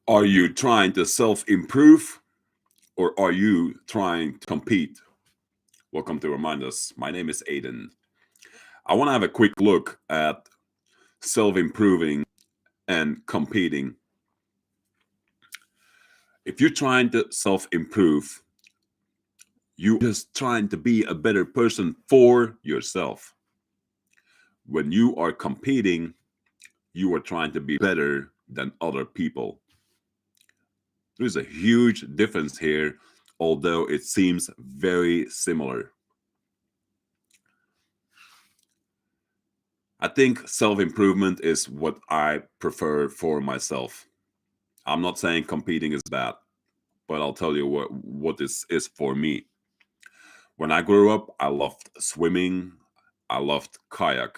Are you trying to self improve or are you trying to compete? Welcome to Remind Us. My name is Aiden. I want to have a quick look at self improving and competing. If you're trying to self improve, you are just trying to be a better person for yourself. When you are competing, you are trying to be better than other people. There's a huge difference here, although it seems very similar. I think self improvement is what I prefer for myself. I'm not saying competing is bad, but I'll tell you what this is for me. When I grew up, I loved swimming, I loved kayak,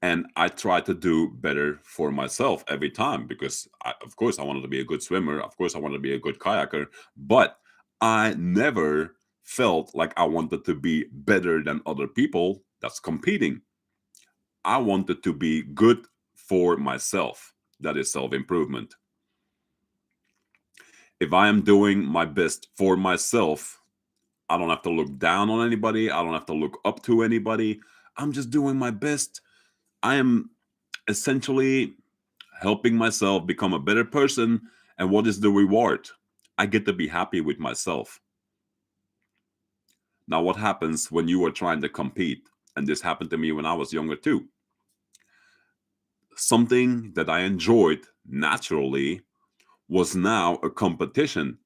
and I tried to do better for myself every time because, of course, I wanted to be a good swimmer. Of course, I wanted to be a good kayaker, but I never felt like I wanted to be better than other people. That's competing. I wanted to be good for myself. That is self improvement. If I am doing my best for myself, I don't have to look down on anybody. I don't have to look up to anybody. I'm just doing my best. I am essentially helping myself become a better person. And what is the reward? I get to be happy with myself. Now, what happens when you are trying to compete? And this happened to me when I was younger too. Something that I enjoyed naturally was now a competition.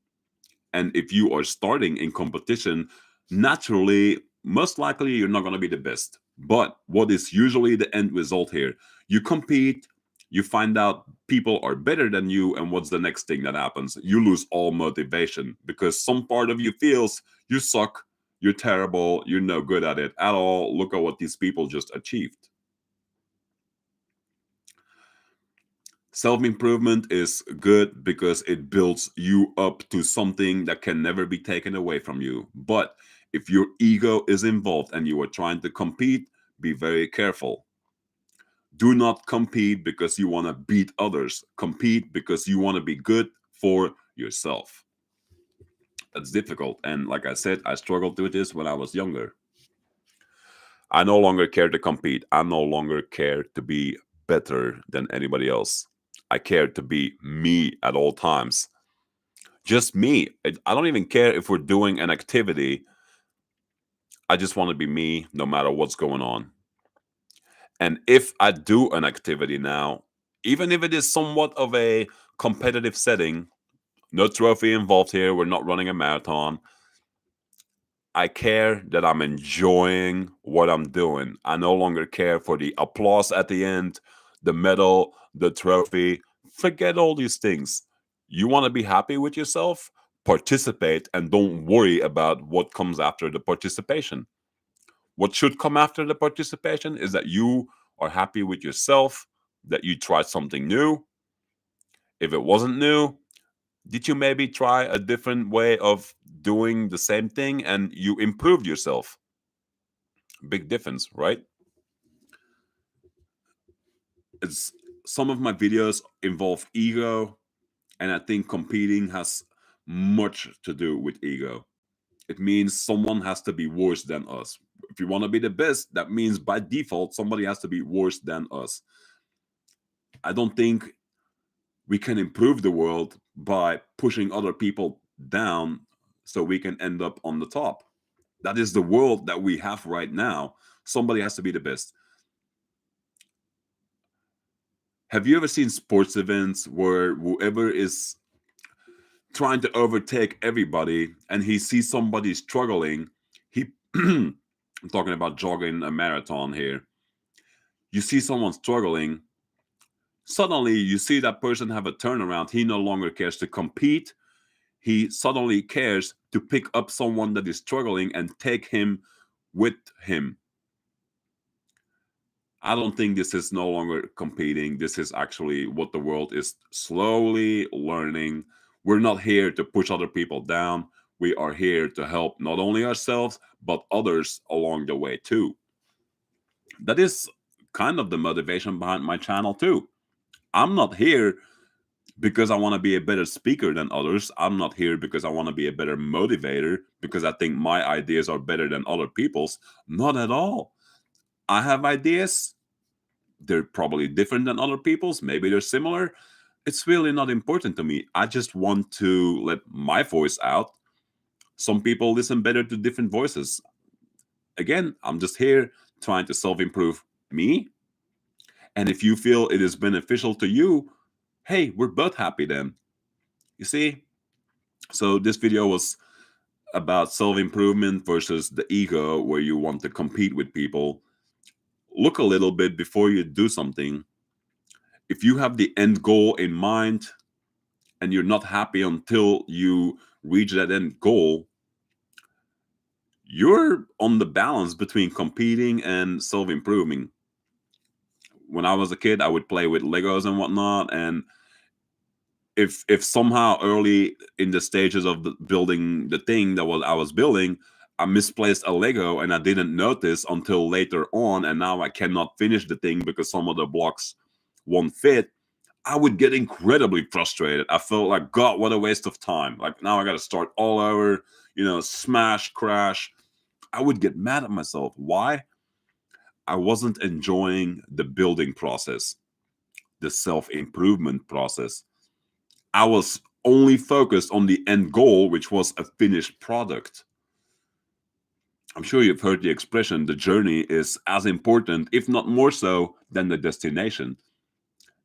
And if you are starting in competition, naturally, most likely you're not going to be the best. But what is usually the end result here? You compete, you find out people are better than you, and what's the next thing that happens? You lose all motivation because some part of you feels you suck, you're terrible, you're no good at it at all. Look at what these people just achieved. Self improvement is good because it builds you up to something that can never be taken away from you. But if your ego is involved and you are trying to compete, be very careful. Do not compete because you want to beat others. Compete because you want to be good for yourself. That's difficult. And like I said, I struggled with this when I was younger. I no longer care to compete. I no longer care to be better than anybody else. I care to be me at all times. Just me. I don't even care if we're doing an activity. I just want to be me no matter what's going on. And if I do an activity now, even if it is somewhat of a competitive setting, no trophy involved here, we're not running a marathon. I care that I'm enjoying what I'm doing. I no longer care for the applause at the end, the medal, the trophy. Forget all these things. You want to be happy with yourself? Participate and don't worry about what comes after the participation. What should come after the participation is that you are happy with yourself, that you tried something new. If it wasn't new, did you maybe try a different way of doing the same thing and you improved yourself? Big difference, right? It's some of my videos involve ego, and I think competing has much to do with ego. It means someone has to be worse than us. If you want to be the best, that means by default somebody has to be worse than us. I don't think we can improve the world by pushing other people down so we can end up on the top. That is the world that we have right now. Somebody has to be the best. Have you ever seen sports events where whoever is trying to overtake everybody and he sees somebody struggling? He, I'm talking about jogging a marathon here. You see someone struggling, suddenly you see that person have a turnaround. He no longer cares to compete. He suddenly cares to pick up someone that is struggling and take him with him. I don't think this is no longer competing. This is actually what the world is slowly learning. We're not here to push other people down. We are here to help not only ourselves, but others along the way too. That is kind of the motivation behind my channel too. I'm not here because I want to be a better speaker than others. I'm not here because I want to be a better motivator, because I think my ideas are better than other people's. Not at all. I have ideas. They're probably different than other people's. Maybe they're similar. It's really not important to me. I just want to let my voice out. Some people listen better to different voices. Again, I'm just here trying to self improve me. And if you feel it is beneficial to you, hey, we're both happy then. You see? So this video was about self improvement versus the ego, where you want to compete with people. Look a little bit before you do something. If you have the end goal in mind and you're not happy until you reach that end goal, you're on the balance between competing and self improving. When I was a kid, I would play with Legos and whatnot, and if somehow early in the stages of building the thing that was I was building, I misplaced a Lego and I didn't notice until later on, and now I cannot finish the thing because some of the blocks won't fit. I would get incredibly frustrated. I felt like, God, what a waste of time. Like, now I got to start all over, smash, crash. I would get mad at myself. Why? I wasn't enjoying the building process, the self improvement process. I was only focused on the end goal, which was a finished product. I'm sure you've heard the expression, the journey is as important, if not more so, than the destination.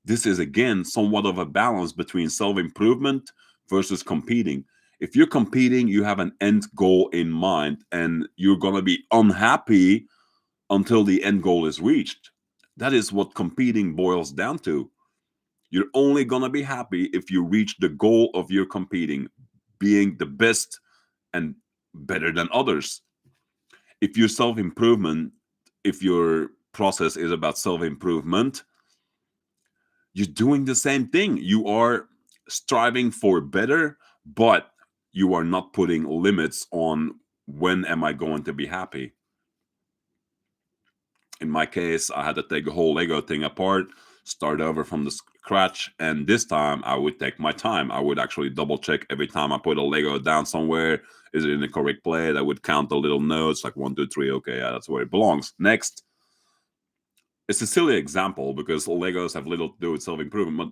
This is again somewhat of a balance between self improvement versus competing. If you're competing, you have an end goal in mind and you're going to be unhappy until the end goal is reached. That is what competing boils down to. You're only going to be happy if you reach the goal of your competing, being the best and better than others. If your self improvement, if your process is about self improvement, you're doing the same thing. You are striving for better, but you are not putting limits on when am I going to be happy. In my case, I had to take the whole Lego thing apart, start over from the scratch, and this time I would take my time. I would actually double check every time I put a Lego down somewhere. Is it in the correct place? I would count the little notes like 1, 2, 3. Okay, yeah, that's where it belongs. Next. It's a silly example because Legos have little to do with self improvement, but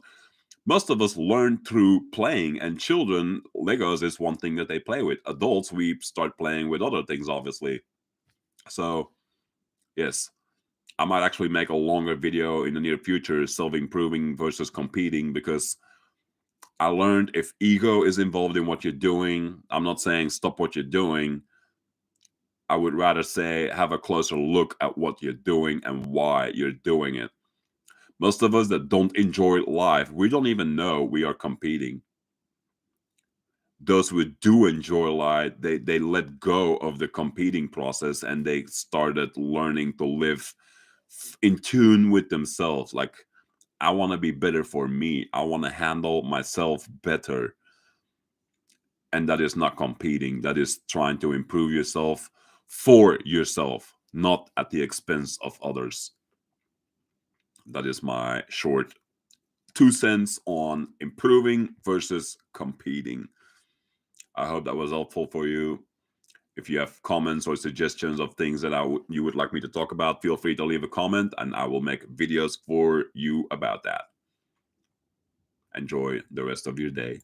most of us learn through playing, and children, Legos is one thing that they play with. Adults, we start playing with other things, obviously. So, yes, I might actually make a longer video in the near future, self improving versus competing, because I learned if ego is involved in what you're doing, I'm not saying stop what you're doing. I would rather say have a closer look at what you're doing and why you're doing it. Most of us that don't enjoy life, we don't even know we are competing. Those who do enjoy life, they let go of the competing process and they started learning to live in tune with themselves. Like, I want to be better for me. I want to handle myself better. And that is not competing. That is trying to improve yourself for yourself, not at the expense of others. That is my short 2 cents on improving versus competing. I hope that was helpful for you. If you have comments or suggestions of things that you would like me to talk about, feel free to leave a comment and I will make videos for you about that. Enjoy the rest of your day.